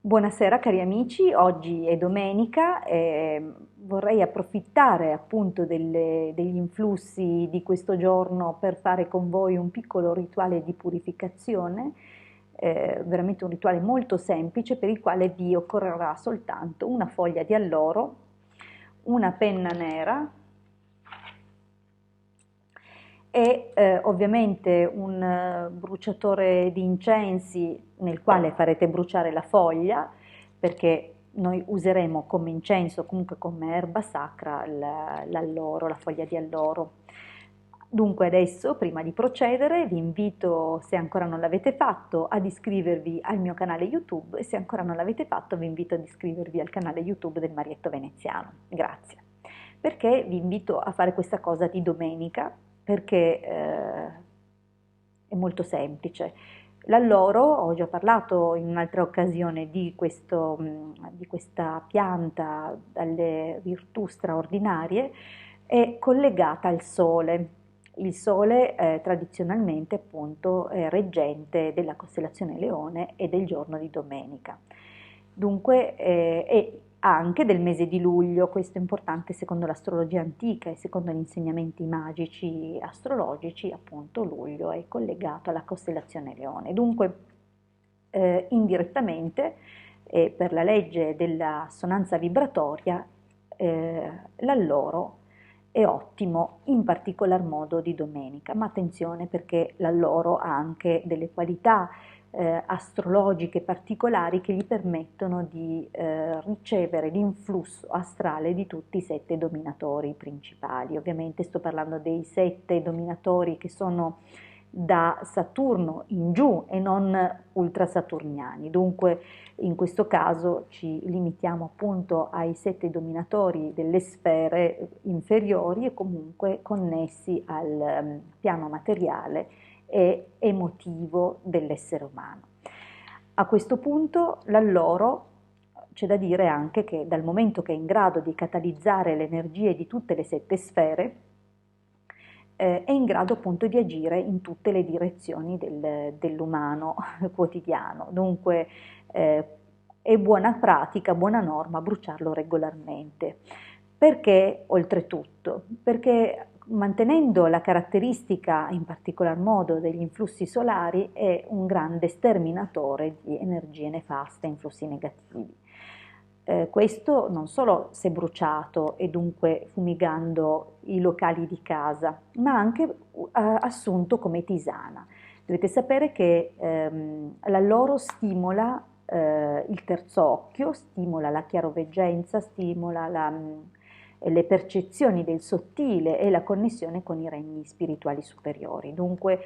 Buonasera cari amici, oggi è domenica e vorrei approfittare appunto degli influssi di questo giorno per fare con voi un piccolo rituale di purificazione, veramente un rituale molto semplice per il quale vi occorrerà soltanto una foglia di alloro, una penna nera e ovviamente un bruciatore di incensi nel quale farete bruciare la foglia, perché noi useremo come incenso, comunque come erba sacra, l'alloro, la foglia di alloro. Dunque adesso, prima di procedere, vi invito, se ancora non l'avete fatto, ad iscrivervi al mio canale YouTube e se ancora non l'avete fatto vi invito ad iscrivervi al canale YouTube del Marietto Veneziano. Grazie. Perché vi invito a fare questa cosa di domenica? Perché è molto semplice. L'alloro, ho già parlato in un'altra occasione di questa pianta dalle virtù straordinarie, è collegata al sole. Il sole tradizionalmente appunto è reggente della costellazione Leone e del giorno di domenica. Dunque è anche del mese di luglio, questo è importante secondo l'astrologia antica e secondo gli insegnamenti magici astrologici, appunto luglio è collegato alla costellazione Leone. Dunque indirettamente per la legge della sonanza vibratoria l'alloro è ottimo in particolar modo di domenica, ma attenzione perché l'alloro ha anche delle qualità astrologiche particolari che gli permettono di ricevere l'influsso astrale di tutti i sette dominatori principali. Ovviamente sto parlando dei sette dominatori che sono da Saturno in giù e non ultrasaturniani. Dunque in questo caso ci limitiamo appunto ai sette dominatori delle sfere inferiori e comunque connessi al piano materiale e emotivo dell'essere umano. A questo punto l'alloro c'è da dire anche che dal momento che è in grado di catalizzare le energie di tutte le sette sfere, è in grado appunto di agire in tutte le direzioni dell'umano quotidiano. Dunque è buona pratica, buona norma bruciarlo regolarmente. Perché oltretutto? Perché mantenendo la caratteristica in particolar modo degli influssi solari è un grande sterminatore di energie nefaste, influssi negativi. Questo non solo se bruciato e dunque fumigando i locali di casa, ma anche assunto come tisana. Dovete sapere che l'alloro stimola il terzo occhio, stimola la chiaroveggenza, stimola le percezioni del sottile e la connessione con i regni spirituali superiori. Dunque,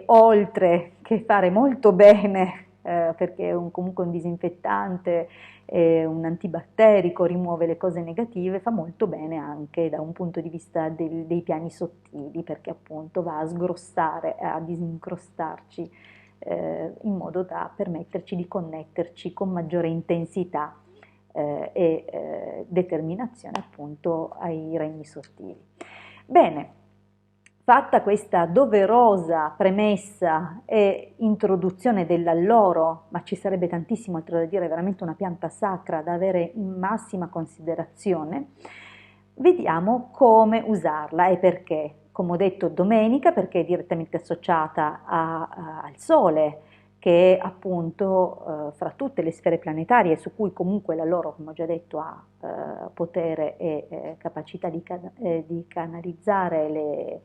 oltre che fare molto bene, perché è comunque un disinfettante, un antibatterico, rimuove le cose negative, fa molto bene anche da un punto di vista dei piani sottili, perché appunto va a sgrossare, a disincrostarci in modo da permetterci di connetterci con maggiore intensità e determinazione appunto ai regni sottili. Bene, fatta questa doverosa premessa e introduzione dell'alloro, ma ci sarebbe tantissimo altro da dire, è veramente una pianta sacra da avere in massima considerazione, vediamo come usarla e perché. Come ho detto domenica, perché è direttamente associata al Sole, che è appunto fra tutte le sfere planetarie su cui comunque la loro, come ho già detto, ha potere e capacità di canalizzare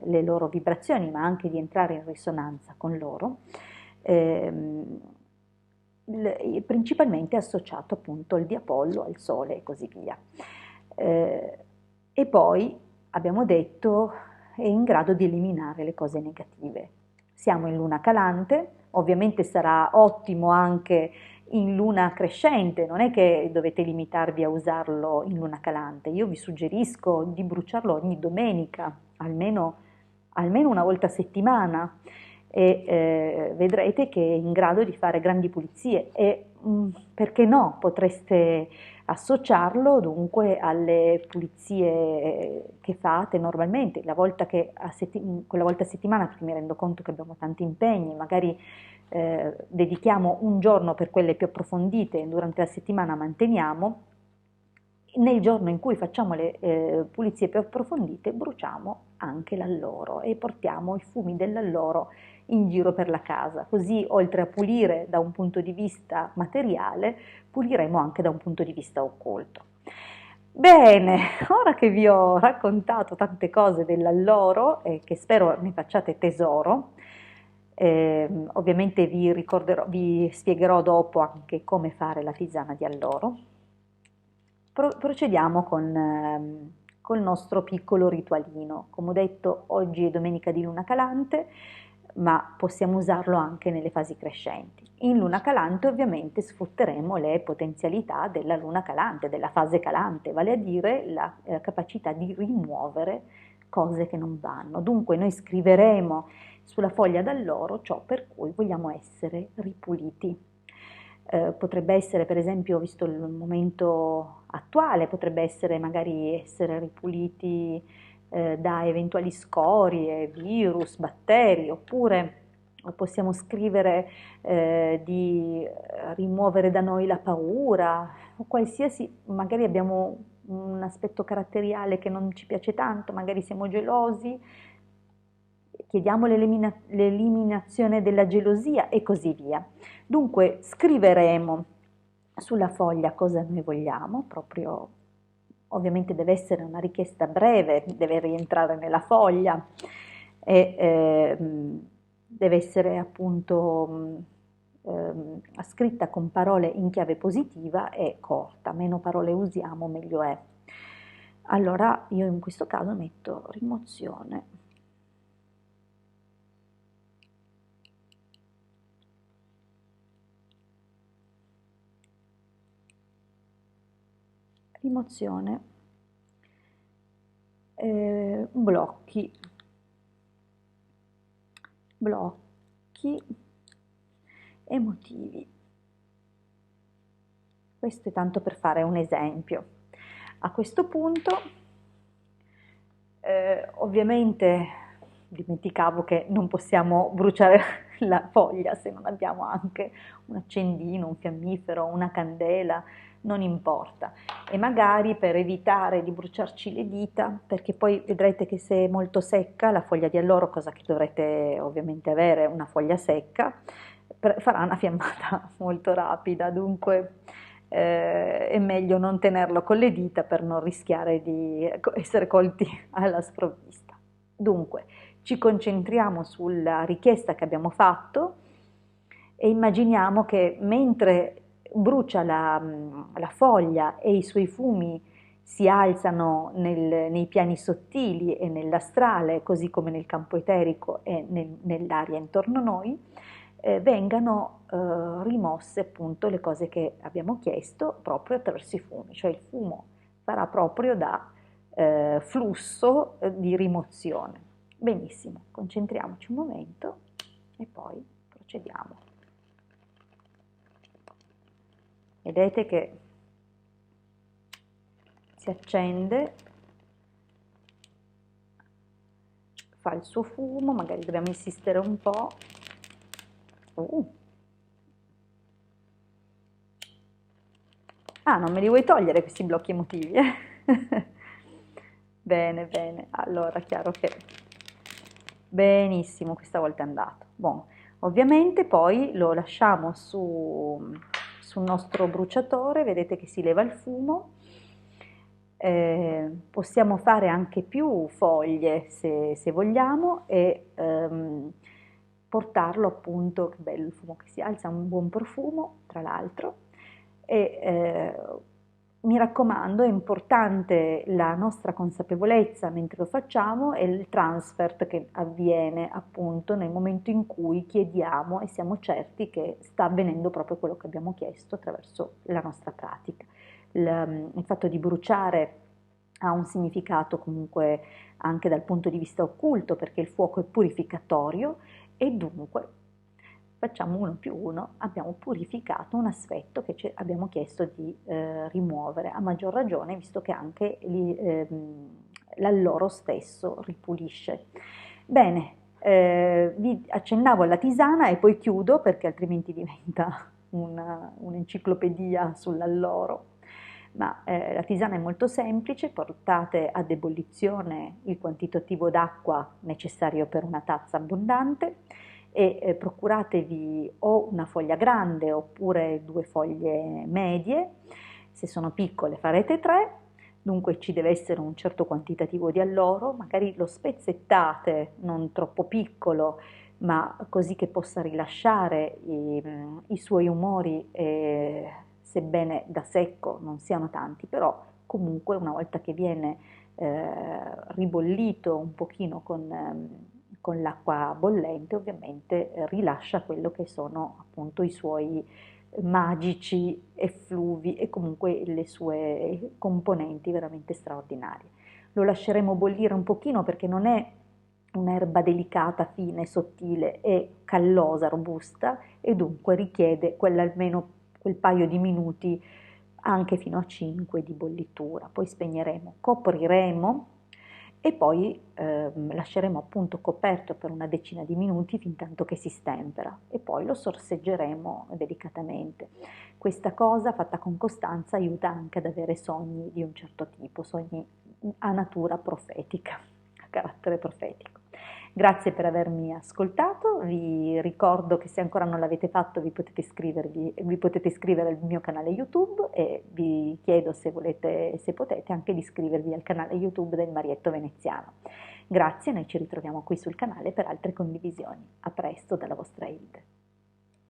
le loro vibrazioni, ma anche di entrare in risonanza con loro, principalmente associato appunto al Diapollo, al Sole e così via. E poi abbiamo detto è in grado di eliminare le cose negative. Siamo in luna calante, ovviamente sarà ottimo anche in luna crescente, non è che dovete limitarvi a usarlo in luna calante, io vi suggerisco di bruciarlo ogni domenica, almeno una volta a settimana e vedrete che è in grado di fare grandi pulizie e perché no, potreste associarlo dunque alle pulizie che fate normalmente, quella volta a settimana, perché mi rendo conto che abbiamo tanti impegni, magari dedichiamo un giorno per quelle più approfondite, durante la settimana manteniamo, nel giorno in cui facciamo le pulizie più approfondite bruciamo anche l'alloro e portiamo i fumi dell'alloro in giro per la casa, così oltre a pulire da un punto di vista materiale, puliremo anche da un punto di vista occulto. Bene, ora che vi ho raccontato tante cose dell'alloro e che spero ne facciate tesoro, ovviamente vi spiegherò dopo anche come fare la tisana di alloro. Procediamo col nostro piccolo ritualino. Come ho detto, oggi è domenica di luna calante, ma possiamo usarlo anche nelle fasi crescenti. In luna calante ovviamente sfrutteremo le potenzialità della luna calante, della fase calante, vale a dire la capacità di rimuovere cose che non vanno. Dunque noi scriveremo sulla foglia d'alloro ciò per cui vogliamo essere ripuliti. Potrebbe essere, per esempio, visto il momento attuale, potrebbe essere magari essere ripuliti da eventuali scorie, virus, batteri, oppure possiamo scrivere di rimuovere da noi la paura, o qualsiasi, magari abbiamo un aspetto caratteriale che non ci piace tanto, magari siamo gelosi, chiediamo l'eliminazione della gelosia e così via. Dunque scriveremo sulla foglia cosa noi vogliamo, proprio ovviamente deve essere una richiesta breve, deve rientrare nella foglia e deve essere appunto scritta con parole in chiave positiva e corta, meno parole usiamo meglio è. Allora io in questo caso metto rimozione. Rimozione, blocchi emotivi. Questo è tanto per fare un esempio. A questo punto, ovviamente dimenticavo che non possiamo bruciare la foglia se non abbiamo anche un accendino, un fiammifero, una candela, non importa. E magari per evitare di bruciarci le dita, perché poi vedrete che se è molto secca la foglia di alloro, cosa che dovrete ovviamente avere, una foglia secca, farà una fiammata molto rapida, dunque è meglio non tenerlo con le dita per non rischiare di essere colti alla sprovvista. Dunque, ci concentriamo sulla richiesta che abbiamo fatto e immaginiamo che mentre brucia la foglia e i suoi fumi si alzano nei piani sottili e nell'astrale, così come nel campo eterico e nell'aria intorno a noi, vengano rimosse appunto le cose che abbiamo chiesto proprio attraverso i fumi, cioè il fumo farà proprio da flusso di rimozione. Benissimo, concentriamoci un momento e poi procediamo. Vedete che si accende, fa il suo fumo, magari dobbiamo insistere un po'. Ah, non me li vuoi togliere questi blocchi emotivi, eh? Bene, bene, allora chiaro che benissimo, questa volta è andato. Bon, ovviamente poi lo lasciamo sul nostro bruciatore, vedete che si leva il fumo. Possiamo fare anche più foglie se vogliamo e portarlo appunto, che bello il fumo che si alza, un buon profumo tra l'altro. E mi raccomando, è importante la nostra consapevolezza mentre lo facciamo e il transfer che avviene appunto nel momento in cui chiediamo e siamo certi che sta avvenendo proprio quello che abbiamo chiesto attraverso la nostra pratica. Il fatto di bruciare ha un significato comunque anche dal punto di vista occulto, perché il fuoco è purificatorio e dunque facciamo 1 più 1, abbiamo purificato un aspetto che abbiamo chiesto di rimuovere, a maggior ragione visto che anche l'alloro stesso ripulisce. Bene, Vi accennavo alla tisana e poi chiudo perché altrimenti diventa un'enciclopedia sull'alloro. Ma la tisana è molto semplice, portate ad ebollizione il quantitativo d'acqua necessario per una tazza abbondante e procuratevi o una foglia grande oppure 2 foglie medie, se sono piccole farete 3, dunque ci deve essere un certo quantitativo di alloro, magari lo spezzettate non troppo piccolo, ma così che possa rilasciare i suoi umori, sebbene da secco non siano tanti, però comunque una volta che viene ribollito un pochino con l'acqua bollente, ovviamente rilascia quello che sono appunto i suoi magici effluvi e comunque le sue componenti veramente straordinarie. Lo lasceremo bollire un pochino perché non è un'erba delicata, fine, sottile, è callosa, robusta e dunque richiede almeno quel paio di minuti, anche fino a 5 di bollitura. Poi spegneremo, copriremo e poi lasceremo appunto coperto per una decina di minuti fin tanto che si stempera e poi lo sorseggeremo delicatamente. Questa cosa fatta con costanza aiuta anche ad avere sogni di un certo tipo, sogni a natura profetica, a carattere profetico. Grazie per avermi ascoltato, vi ricordo che se ancora non l'avete fatto vi potete iscrivere al mio canale YouTube e vi chiedo se volete, se potete anche di iscrivervi al canale YouTube del Marietto Veneziano. Grazie, noi ci ritroviamo qui sul canale per altre condivisioni. A presto dalla vostra Hilde.